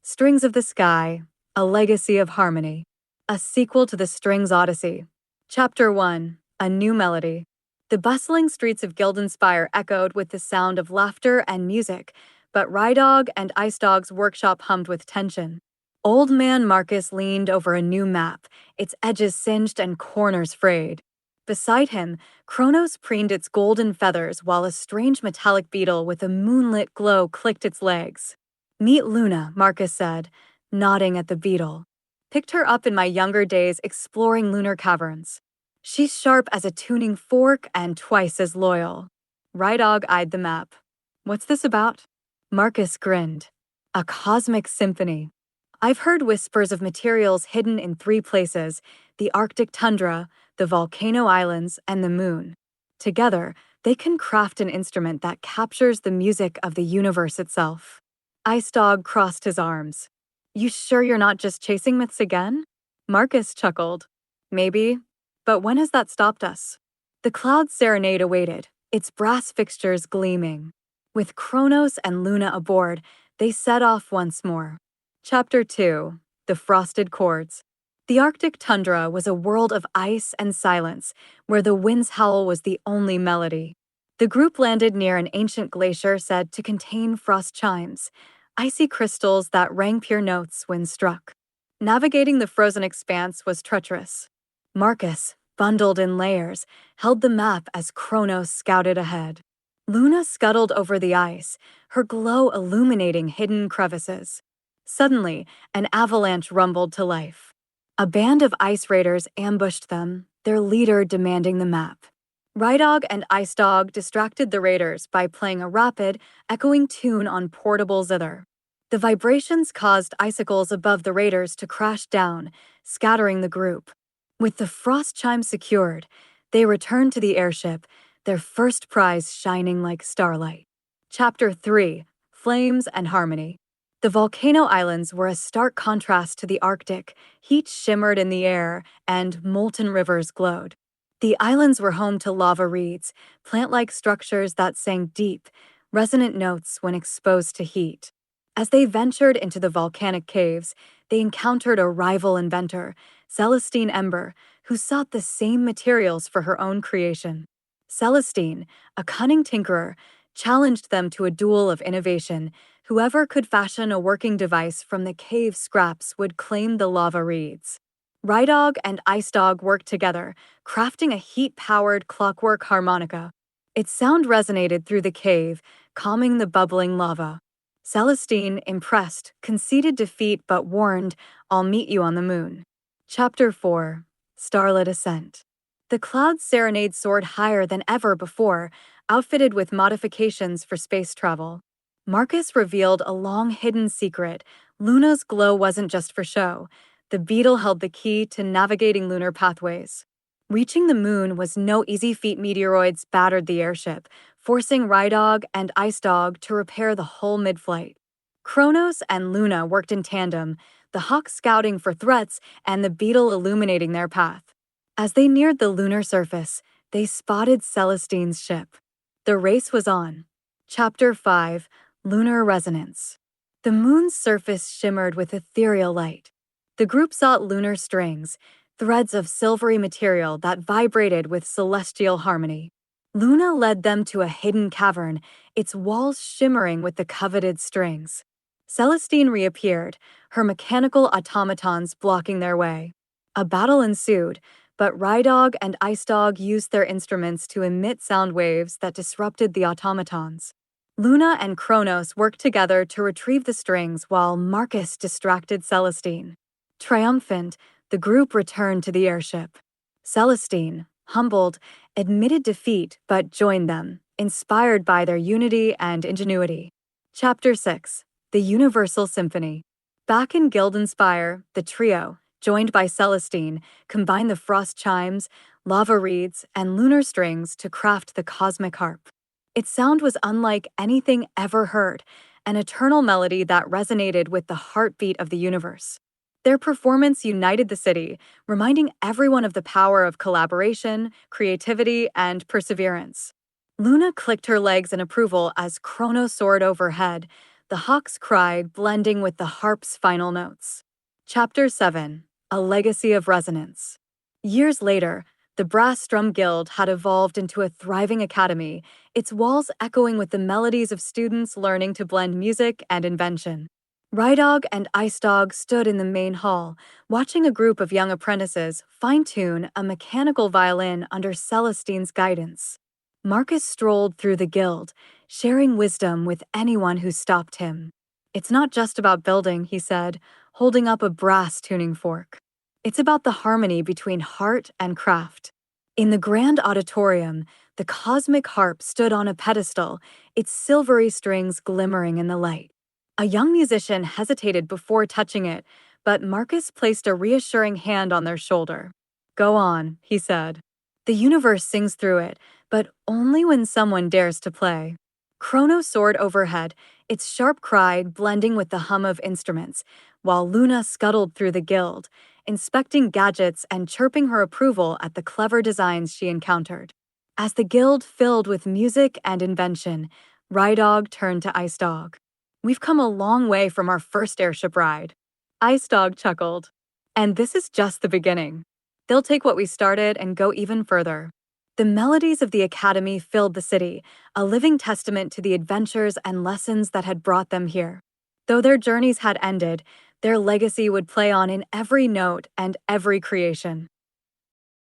Strings of the Sky, A Legacy of Harmony, a sequel to the Strings Odyssey. Chapter 1, A New Melody. The bustling streets of Guildenspire echoed with the sound of laughter and music, but Rye-dog and Ice-dog's workshop hummed with tension. Old man Markus leaned over a new map, its edges singed and corners frayed. Beside him, Chronos preened its golden feathers while a strange metallic beetle with a moonlit glow clicked its legs. "Meet Luna," Markus said, nodding at the beetle. "Picked her up in my younger days exploring lunar caverns. She's sharp as a tuning fork and twice as loyal." Rye-dog eyed the map. "What's this about?" Markus grinned. "A cosmic symphony. I've heard whispers of materials hidden in 3 places: the Arctic Tundra, the Volcano Islands, and the moon. Together, they can craft an instrument that captures the music of the universe itself." Ice-dog crossed his arms. "You sure you're not just chasing myths again?" Markus chuckled. "Maybe, but when has that stopped us?" The cloud serenade awaited, its brass fixtures gleaming. With Chronos and Luna aboard, they set off once more. Chapter 2, The Frosted Chords. The Arctic Tundra was a world of ice and silence, where the wind's howl was the only melody. The group landed near an ancient glacier said to contain frost chimes, icy crystals that rang pure notes when struck. Navigating the frozen expanse was treacherous. Markus, bundled in layers, held the map as Chronos scouted ahead. Luna scuttled over the ice, her glow illuminating hidden crevices. Suddenly, an avalanche rumbled to life. A band of ice raiders ambushed them, their leader demanding the map. Rye-dog and Ice-dog distracted the raiders by playing a rapid, echoing tune on portable zither. The vibrations caused icicles above the raiders to crash down, scattering the group. With the frost chime secured, they returned to the airship, their first prize shining like starlight. Chapter 3, Flames and Harmony. The Volcano Islands were a stark contrast to the Arctic. Heat shimmered in the air, and molten rivers glowed. The islands were home to lava reeds, plant-like structures that sang deep, resonant notes when exposed to heat. As they ventured into the volcanic caves, they encountered a rival inventor, Celestine Ember, who sought the same materials for her own creation. Celestine, a cunning tinkerer, challenged them to a duel of innovation. Whoever could fashion a working device from the cave scraps would claim the lava reeds. Rye-dog and Ice-dog worked together, crafting a heat-powered clockwork harmonica. Its sound resonated through the cave, calming the bubbling lava. Celestine, impressed, conceded defeat but warned, "I'll meet you on the moon." Chapter 4, Starlit Ascent. The cloud serenade soared higher than ever before, outfitted with modifications for space travel. Markus revealed a long-hidden secret. Luna's glow wasn't just for show. The beetle held the key to navigating lunar pathways. Reaching the moon was no easy feat. Meteoroids battered the airship, forcing Rye-dog and Ice-dog to repair the hull mid-flight. Chronos and Luna worked in tandem, the hawk scouting for threats and the beetle illuminating their path. As they neared the lunar surface, they spotted Celestine's ship. The race was on. Chapter 5, Lunar Resonance. The moon's surface shimmered with ethereal light. The group sought lunar strings, threads of silvery material that vibrated with celestial harmony. Luna led them to a hidden cavern, its walls shimmering with the coveted strings. Celestine reappeared, her mechanical automatons blocking their way. A battle ensued, but Rye-dog and Ice-dog used their instruments to emit sound waves that disrupted the automatons. Luna and Chronos worked together to retrieve the strings while Markus distracted Celestine. Triumphant, the group returned to the airship. Celestine, humbled, admitted defeat but joined them, inspired by their unity and ingenuity. Chapter 6, The Universal Symphony. Back in Guildenspire, the trio, joined by Celestine, combined the frost chimes, lava reeds, and lunar strings to craft the Cosmic Harp. Its sound was unlike anything ever heard, an eternal melody that resonated with the heartbeat of the universe. Their performance united the city, reminding everyone of the power of collaboration, creativity, and perseverance. Luna clicked her legs in approval as Chronos soared overhead, the hawks cried, blending with the harp's final notes. Chapter 7: A Legacy of Resonance. Years later, the Brass Strum Guild had evolved into a thriving academy, its walls echoing with the melodies of students learning to blend music and invention. Rye-dog and Ice-dog stood in the main hall, watching a group of young apprentices fine-tune a mechanical violin under Celestine's guidance. Markus strolled through the guild, sharing wisdom with anyone who stopped him. "It's not just about building," he said, holding up a brass tuning fork. "It's about the harmony between heart and craft." In the grand auditorium, the Cosmic Harp stood on a pedestal, its silvery strings glimmering in the light. A young musician hesitated before touching it, but Markus placed a reassuring hand on their shoulder. "Go on," he said. "The universe sings through it, but only when someone dares to play." Chronos soared overhead, its sharp cry blending with the hum of instruments, while Luna scuttled through the guild, inspecting gadgets and chirping her approval at the clever designs she encountered. As the guild filled with music and invention, Rye-dog turned to Ice-dog. "We've come a long way from our first airship ride." Ice-dog chuckled. "And this is just the beginning. They'll take what we started and go even further." The melodies of the academy filled the city, a living testament to the adventures and lessons that had brought them here. Though their journeys had ended, their legacy would play on in every note and every creation.